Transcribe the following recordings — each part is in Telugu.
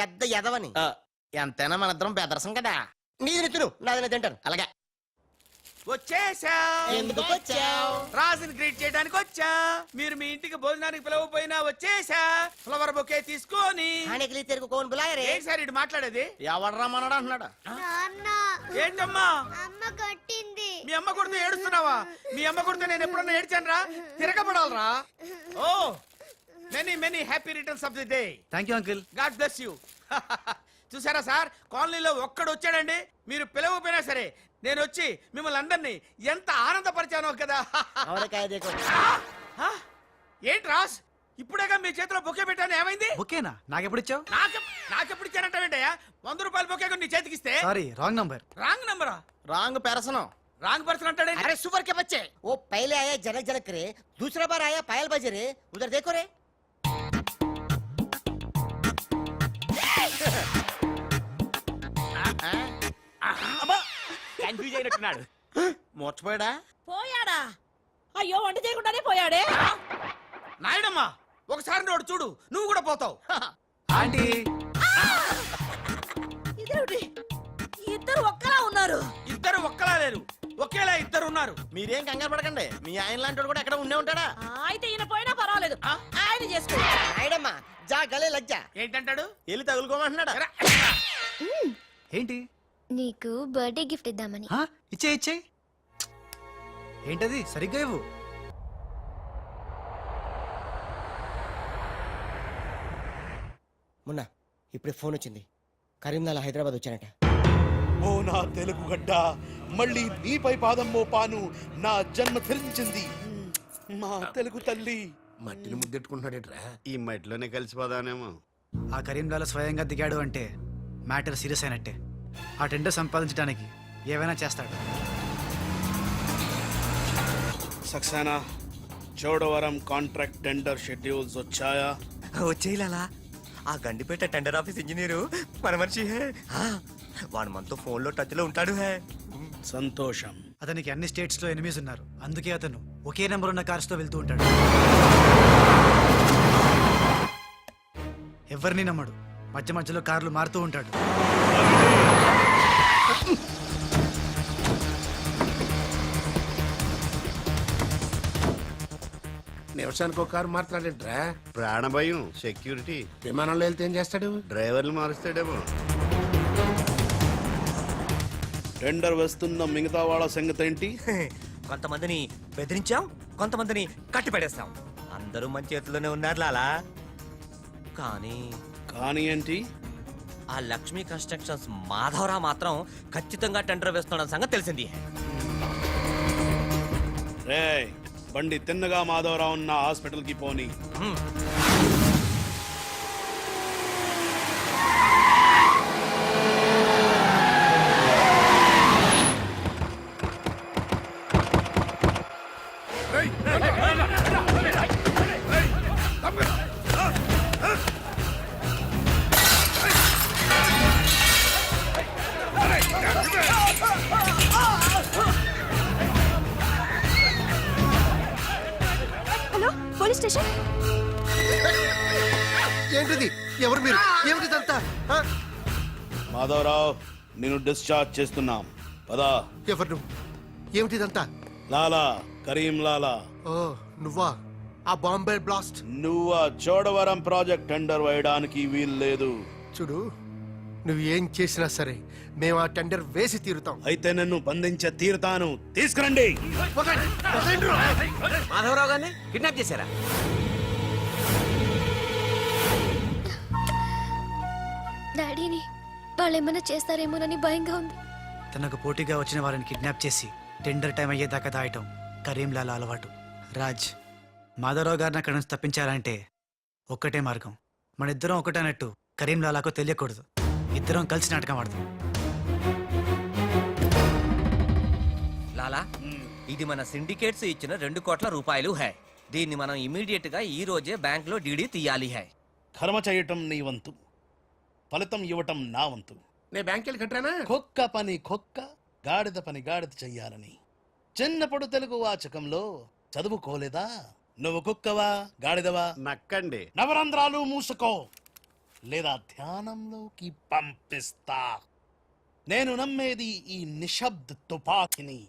పెద్ద ఎదవని. ఎంతైనా మన ఇద్దరం బెదరసం కదా. నీది తిను, నాది తింటాను. అలాగే వచ్చేసా. ఎందుకు వచ్చావు? రాజుని గ్రీట్ చేయడానికి వచ్చా. మీరు మీ ఇంటికి భోజనానికి పిలవపోయినా వచ్చేసా. ఫ్లవర్ బొకే తీసుకొని. తెరుగు కోన్ బులాయరే. ఏంటి సార్ ఇటు మాట్లాడేది? ఎవడు రమ్మన్నాడు అంటున్నాడు. ఏంటమ్మా అమ్మ కొట్టింది. మీ అమ్మ కొడితే ఏడుస్తున్నావా? మీ అమ్మ కొడితే నేను ఎప్పుడన్నా ఏడ్చాను రా? తిరగబడాలరా? Oh many many happy returns of the day. Thank you uncle. God bless you. చూసారా సార్, కాలనీలో ఒక్కడు వచ్చాడండి, మీరు పిలవపోయినా సరే నేను వచ్చి మిమ్మల్ని అందరినీ ఎంత ఆనందపరిచానో కదా. ఏంటి రాస్, ఇప్పుడేగా మీ చేతిలో బొకే పెట్టాను, ఏమైంది? ఓకేనా? నాకెప్పుడు ఇచ్చావు? నాకెప్పుడు ఇచ్చానంటావేంటయ్యా? 100 రూపాయల బొకే నీ చేతికిస్తే. Sorry, wrong number. రాంగ్ నంబరా? Wrong person. రాంగ్ పర్సన్ అంటాడే. अरे सुपर के बच्चे, वो पहले आया जनक जनक रे, दूसरा बार आया पायल बजे रे, उधर देखो रे. కన్ఫ్యూజ్ అయినట్టున్నాడు. మోర్చిపోయాడా? పోయాడా? అయ్యో, వంట చేయకుండానే పోయాడే. నాయుడమ్మా, ఒకసారి నోడు చూడు, నువ్వు కూడా పోతావు. ఆంటీ, ఇదేమిటి, ఇద్దరు ఒక్కలా ఉన్నారు. ఇద్దరు ఒక్కలా లేరు, ఒకేలా ఇద్దరు ఉన్నారు. మీరేం కంగారు పడకండి, మీ ఆయన లాంటి కూడా ఎక్కడ ఉండే ఉంటాడా. అయితే ఈయన పోయినా పర్వాలేదు, ఆయన చేసుకో. నాయుడమ్మా, జా గలే లజ్జా. ఏంటంటాడు? వెళ్ళి తగులుకోమంటున్నాడా? ఏంటి? నీకు బర్త్డే గిఫ్ట్ ఇద్దామని. ఇచ్చే. ఏంటది? సరిగ్గా ఇవ్వు. మొన్న ఇప్పుడే ఫోన్ వచ్చింది, కరీంనాలా హైదరాబాద్ వచ్చానట. ఓ నా తెలుగు గడ్డ, మళ్ళీ నీపై పాదం మోపాను, నా జన్మ ధరించింది మా తెలుగు తల్లి. మట్టిని ముద్దెట్టుకుంటున్నాడేట్రా? ఈ మట్టిలోనే కలిసిపోదానేమో. ఆ కరీంలాలో స్వయంగా దిగాడు అంటే మ్యాటర్ సీరియస్ అయినట్టే. ఆ టెండర్ సంపాదించడానికి ఏవైనా చేస్తాడు. Saxena, Chodavaram contract tender schedules వచ్చాయా? వచ్చేయాలా? ఆ గండిపేట టెండర్ ఆఫీస్ ఇంజనీరు మన మనిషి హే. వాడు మనతో ఫోన్ లో టచ్ లో ఉంటాడు హే. సంతోషం. అతనికి అన్ని స్టేట్స్ లో ఎనిమీస్ ఉన్నారు, అందుకే అతను ఒకే నెంబర్ ఉన్న కార్స్ తో వెళ్తూ ఉంటాడు. ఎవరిని నమ్మడు, మధ్య మధ్యలో కార్లు మారుతూ ఉంటాడు. నిమిషానికి ఒక కారు మాట్లాడేట్రా? ప్రాణభయం, సెక్యూరిటీ. విమానంలో వెళ్తే ఏం చేస్తాడు? డ్రైవర్లు మారుస్తాడేమో. టెండర్ వేస్తున్న మిగతా వాళ్ళ సంగతి ఏంటి? కొంతమందిని బెదిరించాం, కొంతమందిని కట్టి పడేస్తాం. అందరూ మన చేతిలోనే ఉన్నారు లాలా. కానీ ఏంటి? ఆ లక్ష్మీ కన్స్ట్రక్షన్స్ మాధవరావు మాత్రం ఖచ్చితంగా టెండర్ వేస్తున్న సంగతి తెలిసింది. రే, బండి తిన్నగా మాధవరావు ఉన్న హాస్పిటల్ కి పోని. Hello, police station. ఏంటిది? ఎవరు మీరు? ఏమిటిదంతా? మాధవరావు, నేను డిశ్చార్జ్ చేస్తున్నాం. పదా. ఎవరు నువ్వు? ఏమిటిదంతా? లాలా, కరీం లాలా. ఓ నువ్వా? ఆ బాంబే బ్లాస్ట్. నువ్వు చోడవరం ప్రాజెక్ట్ టెండర్ వేయడానికి వీలు లేదు. చూడు, నువ్వు ఏం చేసినా సరే మేము ఆ టెండర్ వేసి తీరుతాం. అయితే నన్ను బంధించే తీరుతాను. తీసుకురండి. మాధవరావు గారిని కిడ్నాప్ చేశారా? డాడీని వాళ్ళు ఏమైనా చేస్తారేమోనని భయంగా ఉంది. తనకు పోటీగా వచ్చిన వారిని కిడ్నాప్ చేసి టెండర్ టైం అయ్యేదాకా దాయటం కరీంలాలా అలవాటు. రాజ్, మాధవరావు గారిని అక్కడి నుంచి తప్పించాలంటే ఒక్కటే మార్గం. మన ఇద్దరం ఒకటన్నట్టు కరీంలాలాకు తెలియకూడదు. ఇద్దరం కలిసి నాటకం ఆడతాం. లాలా, ఇది మన సిండికేట్స్ ఇచ్చిన 2 కోట్ల రూపాయలు హై. దీన్ని మనం ఇమీడియట్ గా ఈ రోజే బ్యాంక్ లో డీడీ తీయాలి హై. కర్మ చేయటం నీ వంతు, ఫలితం ఇవ్వటం నా వంతు. నేను బ్యాంక్ వెళ్ళి కట్టానా? కుక్క పని కుక్క, గాడిద పని గాడిద చెయ్యాలని చిన్నప్పుడు తెలుగు వాచకంలో చదువుకోలేదా? నువ్వు కుక్కవా గాడిదవా? నక్కండి. నవరంధ్రాలు మూసుకో. లేదా ధ్యానంలోకి పంపిస్తా. నేను నమ్మేది ఈ నిశ్శబ్ద తుపాకిని,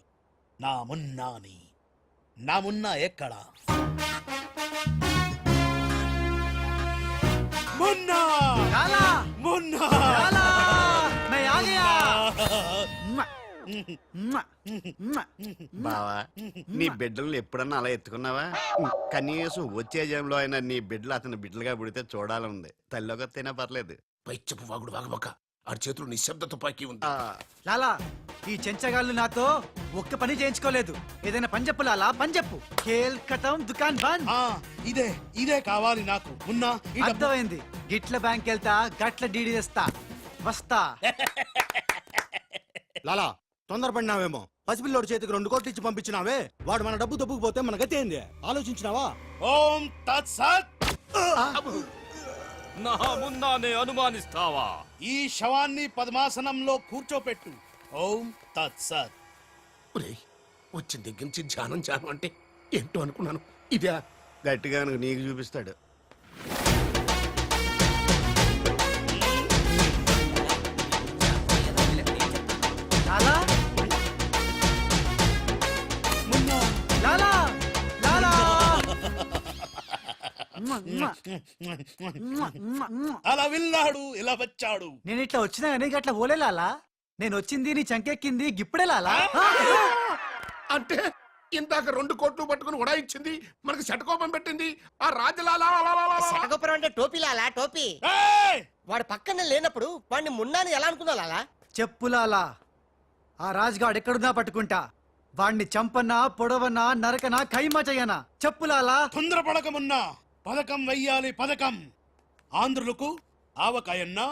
నా మున్నాని. నా మున్నా ఎక్కడ? మున్నా! లాలా మున్నా! లాలా मैं आ गया బావా నీ బిడ్డలను ఎప్పుడన్నా అలా ఎత్తుకున్నావా? కనీసం వచ్చే జంలో అయినా నీ బిడ్డలు అతని బిడ్డలుగా పుడితే చూడాలనుంది. తల్లికొత్తైనా పర్లేదు. పైచ్చపు వాగుడు వాగబోక. ఆ చేతులు నిశ్శబ్ద తుపాకీ ఉంది. లాలా ఈ చెంచగాళ్ళు నాతో ఒక్క పని చేయించుకోలేదు. ఏదైనా పని చెప్పు లాలా, పని చెప్పు. ఖేల్ ఖతం దుకాన్ బంద్. ఇదే కావాలి నాకు. మున్నా ఈ డబ్బు- అర్థమైంది. గిట్ల బ్యాంక్ వెళ్తా, గట్ల డీడీ తెస్తా, వస్తా. లాలా తొందరపడినావేమో. పసిపిల్లోడి చేతికి 2 కోట్లు ఇచ్చి పంపించినావే, వాడు మన డబ్బు దొబ్బుకుపోతే మన గతి ఏంది? ఆలోచించినావా? ఓం తత్సత్. నా మున్నానే అనుమానిస్తావా? ఈ శవాన్ని పద్మాసనంలో కూర్చోపెట్టు. ఓం తత్సత్. వచ్చిన దగ్గర నుంచి ధ్యానం ధ్యానం అంటే ఏంటో అనుకున్నాను. ఇదే గట్టిగా నీకు చూపిస్తాడు. లాలా మున్నా లాలా లాలా అలా వెళ్ళాడు, ఇలా వచ్చాడు. నేను ఇట్లా వచ్చినా కానీ గట్ల పోలే లాలా. నేను వచ్చింది నీ చంకెక్కింది గిప్పుడే లాలా. అంటే ఇందాక 2 కోట్లు పట్టుకుని ఉడాయించింది, మనకి శటకోపం పెట్టింది ఆ రాజలాలా. శటగొప్పరం అంటే టోపీ లాలా, టోపీ. ఏయ్! వాడు పక్కన లేనప్పుడు వాడిని మున్నాని ఎలా అనుకున్నా లాలా? చెప్పు లాలా. ఆ రాజ్గాడ్ ఎక్కడున్నా పట్టుకుంటా. వాణ్ణి చంపన్నా, పొడవన్నా, నరకనా, ఖైమా చెయ్యనా. చెప్పు లాలా. తొందరపడకమున్నా. పథకం వెయ్యాలి, పథకం. ఆంధ్రులకు ఆవకాయన్నా,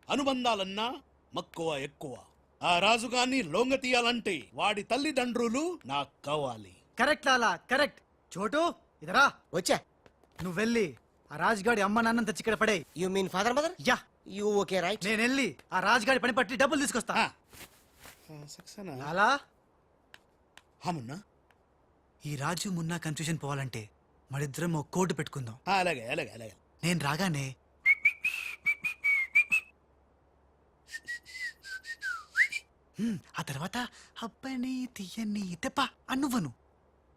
అనుబంధాలన్నా మక్కువ ఎక్కువ. ఆ రాజుగాన్ని లొంగ తీయాలంటే వాడి తల్లిదండ్రులు నాకు కావాలి. కరెక్ట్ లాలా, కరెక్ట్. చోటు ఇదరా. వచ్చా. నువ్వు వెళ్ళి ఆ రాజ్గాడి అమ్మ నాన్న తెచ్చి ఇక్కడ పడే. You mean father mother? Yeah, you okay right. నేను వెళ్ళి ఆ రాజ్గాడి పని పట్టి డబ్బులు తీసుకొస్తా. లాలా, మున్నా ఈ రాజు మున్నా కన్ఫ్యూజన్ పోవాలంటే మరిద్దరం ఒక కోడ్ పెట్టుకుందాం. అలాగే అలాగే అలాగే. నేను రాగానే ఆ తర్వాత అబ్బని తీయని తెప్ప అనువ్వను.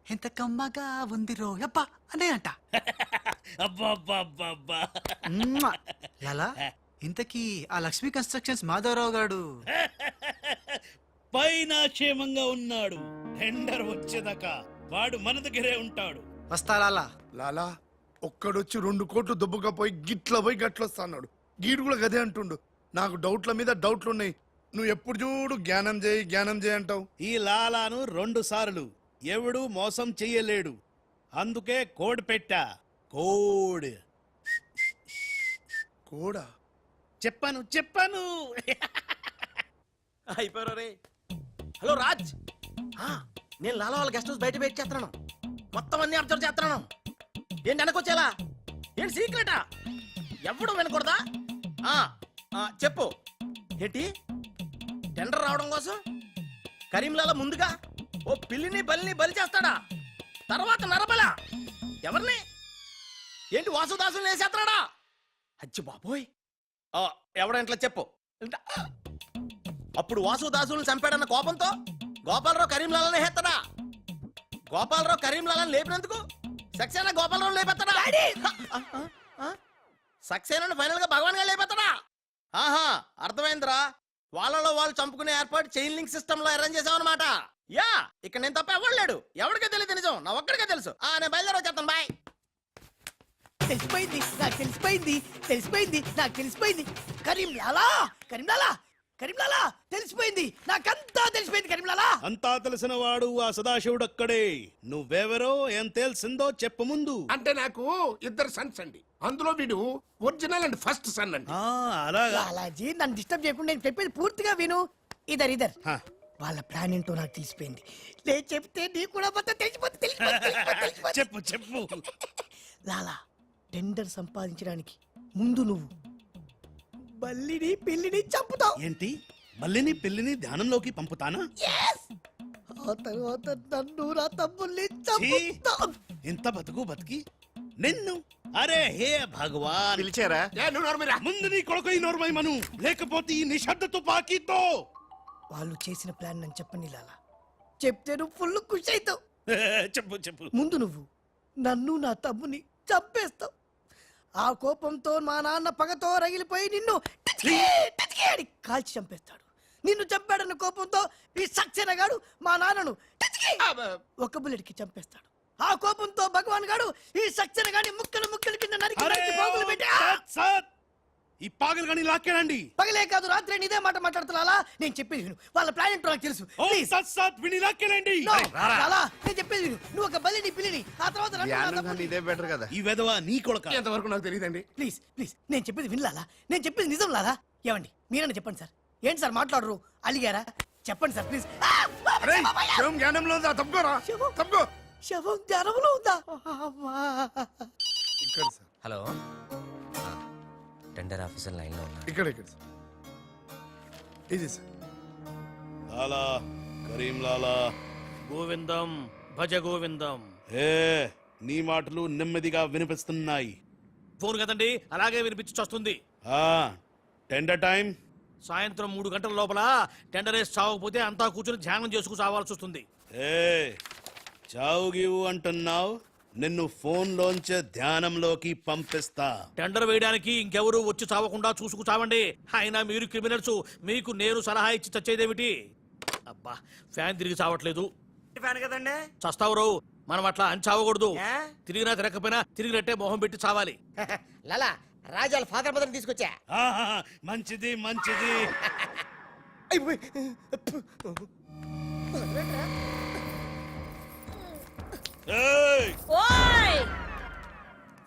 ఎంత కమ్మగా ఉంది రోయప్ప అనే అంట. అబ్బా లాలా, ఇంతకీ ఆ లక్ష్మీ కన్స్ట్రక్షన్స్ మాధవరావు గారు పైన క్షేమంగా ఉన్నాడు. టెండర్ వచ్చేదాకా వాడు మన దగ్గరే ఉంటాడు. వస్తా లాలా. లాలా ఒక్కడొచ్చి 2 కోట్లు దుబ్బకపోయి గిట్ల పోయి గట్లొస్తాడు. గీడు కూడా గదే అంటుండు. నాకు డౌట్ల మీద డౌట్లున్నాయి. నువ్వు ఎప్పుడు చూడు జ్ఞానం చేయి జ్ఞానం చేయి అంటావు. ఈ లాలాను 2 సార్లు ఎవడు మోసం చెయ్యలేడు. అందుకే కోడ్ పెట్టా. కోడ్ కూడా చెప్పాను. అయిపోయారు రే. హలో రాజ్, నేను లాలా వాళ్ళ గెస్ట్ హౌస్ బయట వెయిట్ చేస్తున్నాను. మొత్తం అన్ని అబ్జర్వ్ చేస్తున్నాను. ఏంటి వెనకొచ్చేలా? ఏంటి సీక్రెటా? ఎవడు వినకూడదా? చెప్పు. ఏంటి టెండర్ రావడం కోసం కరీంలాలా ముందుగా ఓ పిల్లిని బలిని బలి చేస్తాడా? తర్వాత నరబల ఎవరిని? ఏంటి వాసుదాసుని వేసేస్తాడా? అచ్చి బాబోయ్, ఎవడంట్లా చెప్పు. అప్పుడు వాసుదాసులను చంపాడన్న కోపంతో గోపాలరావు కరీంలాలని హేత్తడా? గోపాలరావు కరీంలాలని లేపినందుకు సక్సేనా గోపాలరావు లేపెత్తడా? సక్సేనాను ఫైనల్ గా భగవాన్ గా లేపెత్తడా? ఆహా, అర్థమైందిరా. వాళ్ళలో వాళ్ళు చంపుకునే ఏర్పాటు చైన్ లింక్ సిస్టమ్ లో అరేంజ్ చేసామన్నమాట. యా, ఇక్కడ నేను తప్ప ఎవరు లేడు. ఎవరికే తెలియదు నిజం, నా ఒక్కడికే తెలుసు. నేను బయలుదేరి వచ్చేస్తాను. బాయ్. తెలిసిపోయింది నాకు, తెలిసిపోయింది నాకు, తెలిసిపోయింది. కరీంలాలా కరీంలాలా కరీంలాలా తెలిసిపోయింది నాకంతా, తెలిసిపోయింది కరీంలాలా. అంతా తెలిసిన వాడు ఆ సదాశివుడు అక్కడే. నువ్వెవరో ఏం తెలిసిందో చెప్పు ముందు. అంటే నాకు 2 సన్స్ అండి. అందులో వీడు ఒరిజినల్ అండ్ ఫస్ట్ సన్ అండి. అలాగా. లాలాజీ నన్ను డిస్టర్బ్ చేయకుండా నేను చెప్పేది పూర్తిగా విను. ఇదర్ వాళ్ళ ప్లాన్ ఏంటో నాకు తెలిసిపోయింది. నేను చెప్తే నీకు కూడా మొత్తం తెలిసిపోతుంది. చెప్పు. లాలా, టెండర్ సంపాదించడానికి ముందు నువ్వు బల్లిని పిల్లిని చంపుతావు. ఏంటి, మల్లిని పిల్లిని ధ్యానంలోకి పంపుతానా? ఆ తర్వాత నన్ను నా తమ్ముల్ని చంపుతావు. ఇంత బతుకి నిన్ను అరే హే భగవాన్ పిలిచారా ముందు నీ కొడుకు ఈ నోర్మై మను లేకపోతే ఈ నిశ్శబ్ద తుపాకీతో వాళ్ళు చేసిన ప్లాన్ నన్ను చెప్పని లాలా చెప్తే నువ్వు ఫుల్ ఖుషి అవుతావు. చెప్పు చెప్పు ముందు నువ్వు నన్ను నా తమ్ముని చంపేస్తావు. ఆ కోపంతో మా నాన్న పగతో రగిలిపోయి నిన్ను టిచ్కి టిచ్కి అని కాల్చి చంపేస్తాడు. నిన్ను చంపాడన్న కోపంతో ఈ సక్సేనా గాడు మా నాన్నను టిచ్కి ఒక బుల్లెట్కి చంపేస్తాడు. ఆ కోపంతో భగవాన్ గాడు ఈ సక్సేనా గాని ముక్కలు ముక్కలు కింద నరికి అరే నరికి పోగులు పెట్టి సత్ సత్ ఈ పాగలు గాని లాక్కేనండి. పగలే కాదు రాత్రి ఇదే మాట మాట్లాడుతున్నా. నేను చెప్పేది విను. వాళ్ళ ప్లాన్ ఏంటో నాకు తెలుసు. ఓ Please. సత్ సత్ విని లాక్కేనండి. No, లాలా, నేను చెప్పేది విను. నువ్వు ఒక బలిని పిల్లిని ఆ తర్వాత నన్ను నా ధ్యానం తమ్ముడిని- కన్నా ఇదే బెటర్ కదా. ఈ వెధవ నీ కొడుక ఎంతవరకు నాకు తెలియదండి. ప్లీజ్ ప్లీజ్ నేను చెప్పేది వినలాలా. నేను చెప్పేది నిజం లాలా. ఏమండి మీరన్నా చెప్పండి సార్. ఏంటి సార్ మాట్లాడరు? అలిగారా? చెప్పండి సార్ ప్లీజ్. అరే శవం జ్ఞానంలో ఉందా? తప్పుకోరా తప్పుకో. శవం జ్వరంలో ఉందా? అమ్మా. ఇక్కడ sir hello tender officer line లో ఉన్నా. ఇక్కడ ఇక్కడ సార్. ఇది సార్. లాలా కరీం లాలా గోవిందం భజ గోవిందం. ఏ నీ మాటలు నెమ్మదిగా వినిపిస్తున్నాయి. ఫోన్ కదండి అలాగే వినిపించి వస్తుంది. ఆ టెండర్ టైం సాయంత్రం 3 గంటల లోపల టెండర్ వేసి చావకపోతే అంతా కూర్చొని ధ్యానం చేసుకు చావాల్సి వస్తుంది. ఏ చావు గీవు అంటున్నావు, నిన్ను ఫోన్ లోంచే ధ్యానంలోకి పంపిస్తా. టెండర్ వేయడానికి ఇంకెవరు వచ్చి చావకుండా చూసుకు చావండి. అయినా మీరు క్రిమినల్స్, మీకు నేను సలహా ఇచ్చి చచ్చేదేమిటి? అబ్బా ఫ్యాన్ తిరిగి చావట్లేదు. ఫ్యాన్ కదండి. చస్తావు మనం అట్లా అని చావకూడదు. ఏ? తిరిగినా తిరగకపోయినా తిరిగినట్టే మొహం పెట్టి చావాలి. లాలా రాజాల ఫాదర్ మదర్ తీసుకొచ్చా. ఆహా, మంచిది మంచిది. ఏయ్,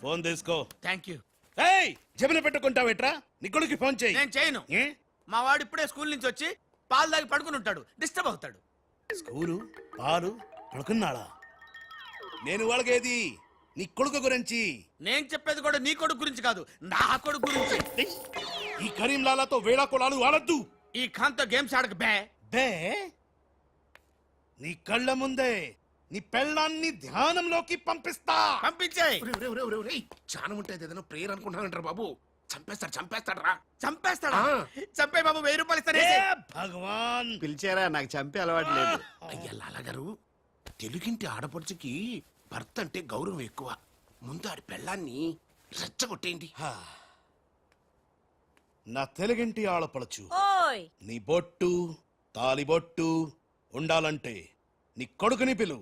ఫోన్ తీసుకో. Thank you. ఏయ్ జబిన పెట్టుకుంటావేట్రా? నీ కొడుకు ఫోన్ చేయి. నేను చేయను. ఏ? మా వాడు ఇప్పుడే స్కూల్ నుంచి వచ్చి పాలు తాగి పడుకుని ఉంటాడు, డిస్టర్బ్ అవుతాడు. స్కూలు పాలు పడుకున్నాడా? నేను వాళ్ళకేది నీ కొడుకు గురించి. నేను చెప్పేది కూడా నీ కొడుకు గురించి కాదు, నా కొడుకు గురించి. ఏయ్, ఈ కరీం లాలాతో వేళా కొలాలు ఆడద్దు. ఈ ఖాన్తో గేమ్స్ ఆడక బే. బే నీ కళ్ళ ముందే నీ పెళ్ళాన్ని ధ్యానంలోకి పంపిస్తా. పంపించేయ్. చాలా ఉంటుంది ఏదైనా ప్రేయర్ అనుకుంటానంటారు బాబు. చంపేస్తాడు రా. చంపేస్తాడా? చంపే బాబు 1000 రూపాయలు ఇస్తానే. ఏ భగవాన్ పిలిచారా? నాకు చంపే అలవాటు లేదు. అయ్యా లాలగారు, తెలుగింటి ఆడపడుచుకి భర్త అంటే గౌరవం ఎక్కువ. ముందు ఆడి పెళ్ళాన్ని రెచ్చగొట్టేయండి. నా తెలుగింటి ఆడపడచ్చు నీ బొట్టు తాలిబొట్టు ఉండాలంటే నీ కొడుకుని పిలు,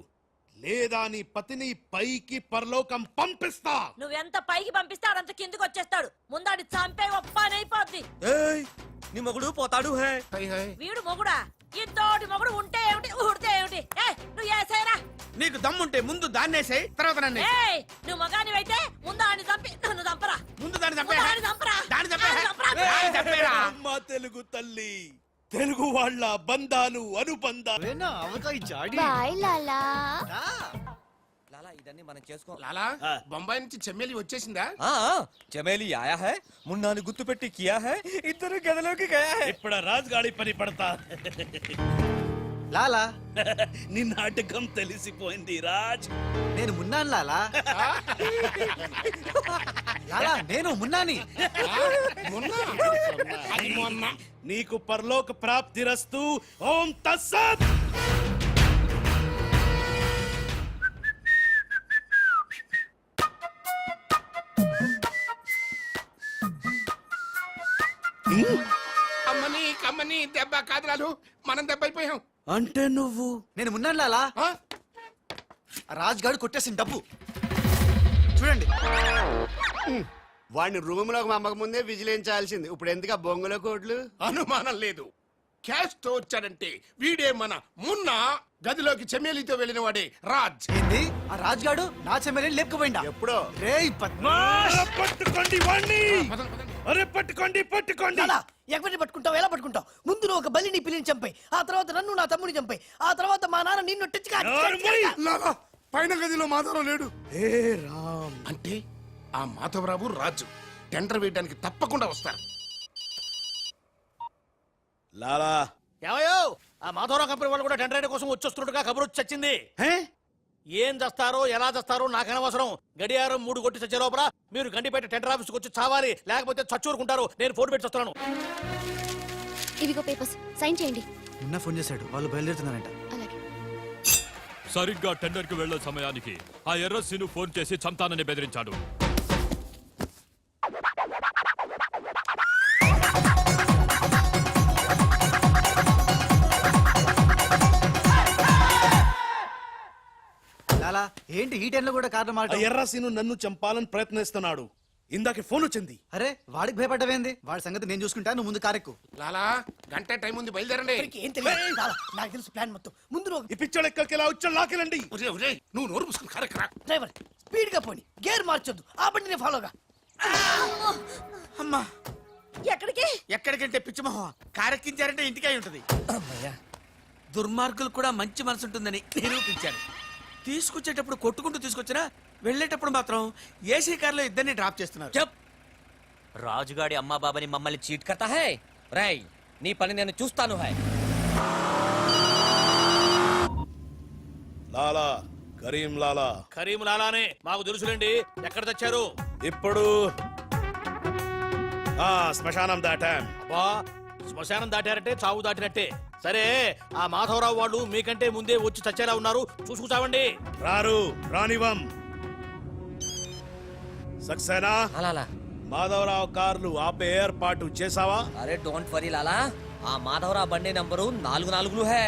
లేదా నీ పతిని పైకి పరలోకం పంపిస్తా. నువ్వెంత పైకి పంపిస్తాడంత కిందకి వచ్చేస్తాడు. ముందాడి చంపే ఒప్పనైపోద్ది. ఏయ్ నీ మొగుడు పోతాడు హే. వీడు మొగుడా? ఇంతోటి మొగుడు ఉంటే ఏమిటి, ఊడితే ఏమిటి? నువ్వు ఏసేరా. నీకు దమ్ముంటే ముందు దాన్నేసేయ్, తర్వాత నన్ను వేసేయ్. ఏయ్ నువ్వు మగానివైతే ముందు ఆడిని చంపి నన్ను చంపరా. ముందు దాన్ని చంపే. ముందు ఆడిని చంపరా. దాన్ని చంపే. ఆడిని చంపరా. దాన్ని చంపేరా. అమ్మ తెలుగు తల్లి, తెలుగు వాళ్ళ బంధాలు అనుబంధాలు. బాయ్ లాలా. లాలా ఇదన్నీ మనం చేసుకో. లాలా బొంబాయి నుంచి చెమ్మేలి వచ్చేసిందా? చమేలి ఆయా హై, మున్నాను గుర్తు పెట్టి కియా హై, ఇద్దరు గదిలోకి గయా హై. ఇప్పుడు రాజుగాడి పని పడతా. లాలా నీ నాటకం తెలిసిపోయింది రాజ్. నేను మున్నాను లాలా. లాలా నేను మున్నాని. నీకు పరలోక ప్రాప్తిరస్తు. ఓం తస్సత్. అమ్మని కమ్మని దెబ్బ కాదురాలు, మనం దెబ్బ అయిపోయాం. అంటే నువ్వు నేను మున్నాను లాలా. రాజ్ గారు కొట్టేసిన డబ్బు చూడండి. వాడిని రూమ్ లోకి మమ్మక ముందే విజిలించాల్సింది. ఇప్పుడు ఎందుకు ఆ బొంగులో కోట్లు? అనుమానం లేదు. క్యాష్ తో వచ్చాడంటే వీడే మన మున్నా. గదిలోకి చెమ్మేలితో వెళ్ళిన వాడే రాజ్. ఏంది ఆ రాజ్ గాడు నా చెమ్మెల్ని లేపుకుపోయిందా? ఎప్పుడో. రేయ్ పద్మాష్, పట్టుకోండి వాణ్ణి. అరే పట్టుకోండి పట్టుకోండి. లాలా, ఎవరిని పట్టుకుంటావు? ఎలా పట్టుకుంటావు? ముందు నువ్వు ఒక బలిని పిల్లిని చంపాయి, ఆ తర్వాత నన్ను నా తమ్ముని చంపాయి, ఆ తర్వాత మా నాన్న నిన్ను లాలా పైన గదిలో మాధవరావు లేడు. ఏ రామ్, అంటే ఆ మాధవరావు రాజు టెండర్ వేయడానికి తప్పకుండా వస్తారు. లాలా ఏమయ్యో, ఆ మాధవరావు కంపెనీ వాళ్ళు కూడా టెండర్ కోసం వచ్చేస్తున్నట్టుగా కబురు వచ్చి చచ్చింది. హే? ఏం చేస్తారో ఎలా చేస్తారో నాకు అనవసరం. గడియారం 3 కొట్టి చచ్చే లోపల మీరు గండిపేట టెండర్ ఆఫీస్కి వచ్చి చావాలి, లేకపోతే చచ్చూరుకుంటారు. నేను ఫోన్ పెట్టి వస్తున్నాను. ఇవిగో పేపర్స్, సైన్ చేయండి. నిన్న ఫోన్ చేశాడు, వాళ్ళు బయలుదేరుతున్నారంట. అలాగే. సరిగ్గా టెండర్ కి వెళ్లే సమయానికి ఆ ఎర్రస్సీను ఫోన్ చేసి చంతానని బెదిరించాడు. లాలా ఏంటి ఈ టైంలో కూడా కారణం ఆ మాట? ఎర్రసీను నన్ను చంపాలని ప్రయత్నిస్తున్నాడు. ఇందాక ఫోన్ వచ్చింది. అరే వాడికి భయపడ్డవేంది? వాడి సంగతి నేను చూసుకుంటా, నువ్వు ముందు కారెక్కు. లాలా గంట టైం ఉంది, బయలుదేరండి. ఏం తెలియదు చాలా, నాకు తెలుసు ప్లాన్ మొత్తం. ముందు నువ్వు ఈ పిచ్చోడు ఎక్కడికి ఎలా వచ్చా లాకెళ్ళండి. ఒరేయ్, ఒరేయ్, నువ్వు నోరు మూసుకుని కరెక్ట్. డ్రైవర్ స్పీడ్ గా పోని, గేర్ మార్చొద్దు, ఆ బండిని ఫాలోగా. అమ్మా ఎక్కడికి? ఎక్కడికంటే పిచ్చిమోహం కారెక్కించారంటే ఇంటికి అయి ఉంటది. దుర్మార్గులు కూడా మంచి మనసు ఉంటుందని నిరూపించారు. తీసుకొచ్చేటప్పుడు కొట్టుకుంటూ తీసుకొచ్చినా వెళ్ళేటప్పుడు మాత్రం ఏసీ కార్లో ఇద్దరిని డ్రాప్ చేస్తున్నారు. చెప్ రాజుగాడి అమ్మా బాబాని మమ్మల్ని చీట్ కర్తా హై. రై నీ పని నేను చూస్తాను హై. లాలా కరీం లాలా. కరీం లాలానే మాకు తెలుసులేండి. ఎక్కడ తెచ్చారు? ఇప్పుడు శ్మశానం దాటాం. అబ్బా, శ్మశానం దాటారంటే చావు దాటినట్టే. సరే, ఆ మాధవరావు వాళ్ళు మీకంటే ముందే వచ్చి చచ్చేలా ఉన్నారు, చూసుకుచావండి. రారు రానివం. సక్సేనా అలాలా మాధవరావు కార్లు ఆపే ఏర్పాటు చేసావా? అరే డోంట్ వరీ లాలా, ఆ మాధవరావు బండి నంబరు 44 హై.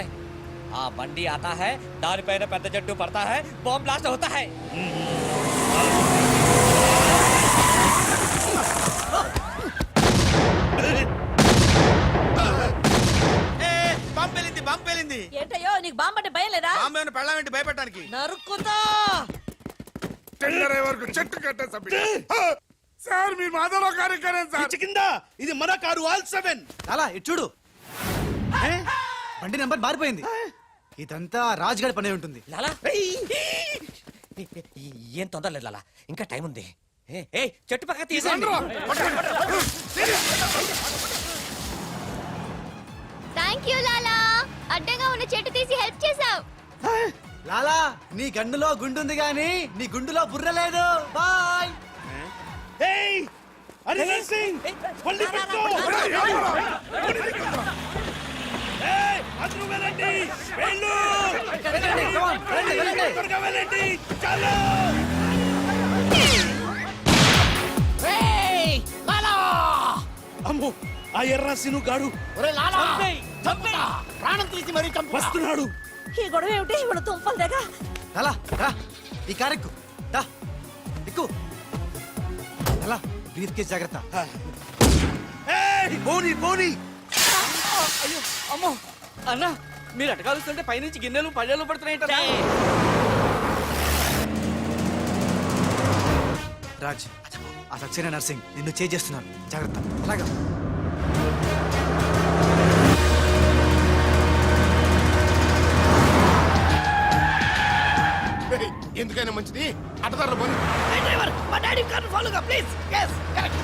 ఆ బండి ఆతా హై, దానిపైన పెద్ద జట్టు పడతా హై, బాంబ్ బ్లాస్ట్ అవుతా హై. బాంబేలింది. ఏంటయ్యో నీకు బాంబు అంటే భయం లేదా? బాంబే పెళ్ళామేంటి భయపెట్టడానికి? నరుకుతా. టెండర్ వరకు చెట్టు కట్టేసా సార్. మీ మాధవరావు కార్యక్రమం సార్. పిచ్చి కింద ఇది మన కారు ఆల్ 7. లాలా ఇటు చూడు, బండి నెంబర్ మారిపోయింది. ఇదంతా రాజుగాడి పనే ఉంటుంది. లాలా ఏం తొందర లేదు లాలా, ఇంకా టైం ఉంది. ఏ చెట్టు పక్క తీసేయండి. థ్యాంక్ యూ లాలా, అడ్డంగా ఉన్న చెట్టు తీసి హెల్ప్ చేసావు. లాలా నీ గన్నులో గుండుంది గాని నీ గుండులో బుర్ర లేదు. బాయ్. ఏయ్ హరిహర్ సింగ్ పల్లి పెట్టు. ఏయ్ అందరూ వెళ్ళండి, వెళ్ళు. త్వరగా వెళ్ళండి, చాలు. అమ్మో, ఆ ఎర్రసీను గాడు ప్రాణం తీసి మరీ చంపు. వస్తున్నాడు. ఈ గొడవ ఏమిటి? ఇప్పుడు తుంపలు దగ్గర లాలా రా, ఈ కారెక్కు దా, ఎక్కు. లాలా బ్రీఫ్ కేస్ జాగ్రత్త. ఏయ్ పోనీ పోనీ. అమ్మో అన్న, మీరు అటకాలుస్తుంటే పైనుంచి గిన్నెలు పళ్ళెలు పడుతున్నాయి. రాజ్, ఆ సక్సేనా నర్సింగ్ నిన్ను చేస్తున్నాను, జాగ్రత్త. అలాగా ఎందుకైనా మంచిది అటదారులు పోనీ. డ్రైవర్ మా డాడీ కార్ ఫాలోగా please. yes correct.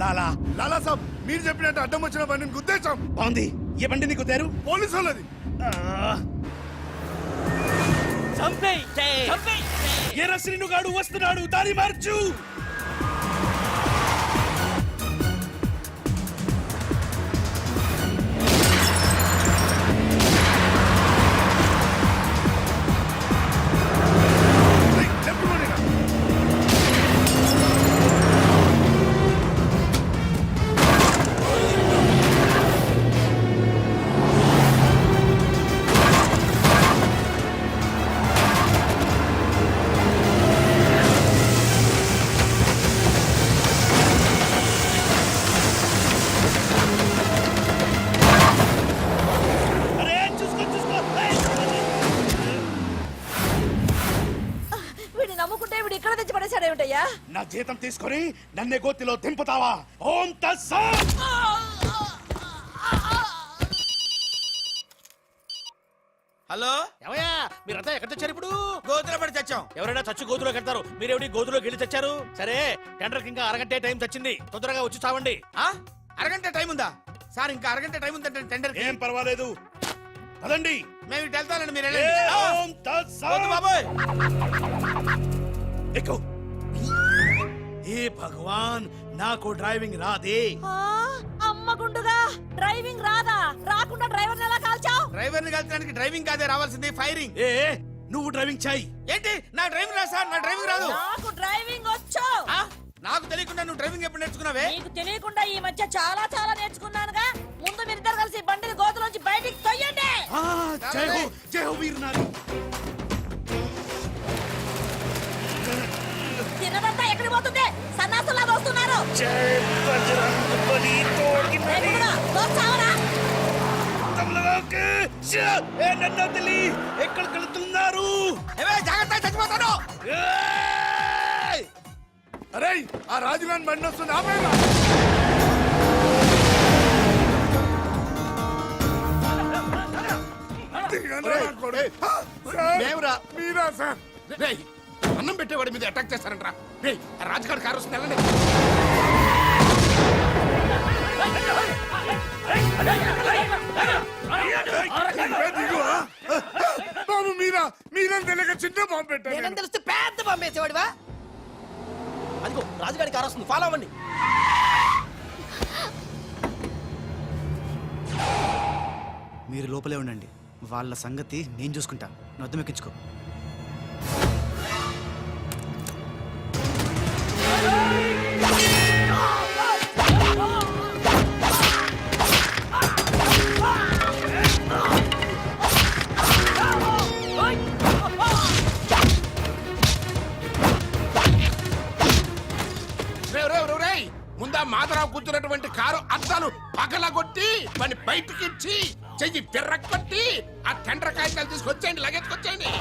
Lala Lala సాబ్, మీరు చెప్పినట్టు అడ్డం వచ్చిన బండిని గుద్దేశాం. బాగుంది. ఏ బండి నీకు తేరు? పోలీసు వాళ్ళది. ఎర్రసీను గాడు వస్తున్నాడు, దారి మార్చు. ఏమిటయ్యా? నా జీతం తీసుకొని నన్నే గోతిలో దింపుతావా? ఓం తస్సత్. హలో ఏమయ్యా మీరంతా ఎక్కడ తెచ్చారు ఇప్పుడు? గోతులో పడి చచ్చాం. ఎవరైనా చచ్చి గోతులో కడతారు, మీరేమిటి గోతులోకి వెళ్ళి తెచ్చారు? సరే టెండర్కి ఇంకా అరగంటే టైం తెచ్చింది, తొందరగా వచ్చి చావండి. ఆ? అరగంట టైం ఉందా సార్? ఇంకా అరగంట టైం ఉందంటే టెండర్ ఏం పర్వాలేదు పదండి. మేము ఇటు వెళ్తానండి, మీరు ఏ వెళ్ళండి. ఆ! ఓం తత్సత్. వద్దు బాబోయ్. ఎక్కు. ఏ భగవాన్, నాకు డ్రైవింగ్ రాదే. అమ్మ గుండుగా డ్రైవింగ్ రాదా? రాకుండా డ్రైవర్ ఎలా కాల్చావు? డ్రైవర్ ని కలిసడానికి డ్రైవింగ్ కాదే రావాల్సింది, ఫైరింగ్. ఏ నువ్వు డ్రైవింగ్ చాయ్. ఏంటి నా డ్రైవింగ్ రాదు సార్, నా డ్రైవింగ్ రాదు. నాకు డ్రైవింగ్ వచ్చు. ఆ? నాకు తెలియకుండా నువ్వు డ్రైవింగ్ ఎప్పుడు నేర్చుకున్నావే? నీకు తెలియకుండా ఈ మధ్య చాలా చాలా నేర్చుకున్నానుగా. ముందు మీరిద్దరు కలిసి బండిని గోతులోంచి బయటికి తొయ్యండి. జై హో వీర్ నారి. తినదంతా ఎక్కడికి పోతుంది? సన్నాసులా వస్తున్నారు. ఎక్కడికి వెళ్తున్నారు? ఏవే, జాగ్రత్త, చచ్చిపోతాను. అరే ఆ రాజుగాని బండి వస్తుంది ఆపేరా. దిగండ్రా నా కొడుకు. సార్, మేమురా. మీరా సార్? రేయ్, అన్నం పెట్టేవాడి మీద అటాక్ చేస్తారంట్రా. రేయ్, ఆ రాజుగారి కారు వస్తుంది, వెళ్ళండి. ఏ దిగువా? బాబు మీరా? మీరేం తెలియక చిన్న బాంబు పెట్టారు. నేనేం తెలిస్తే పెద్ద పంపేసేవాడివా? అదిగో రాజుగారి కారు వస్తుంది, ఫాలో అవ్వండి. మీరు లోపలే ఉండండి, వాళ్ళ సంగతి నేను చూసుకుంటా. నువ్వు అద్దం ఎక్కించుకో. రేయ్, ముందా మాధరావు కూర్చున్నటువంటి కారు అద్దాలు పగలగొట్టి వాడిని బయటికి ఇచ్చి చెయ్యి పిర్రకొట్టి ఆ టెండర్ కాగితాలు తీసుకొచ్చేయండి, లగెత్తుకొచ్చేయండి.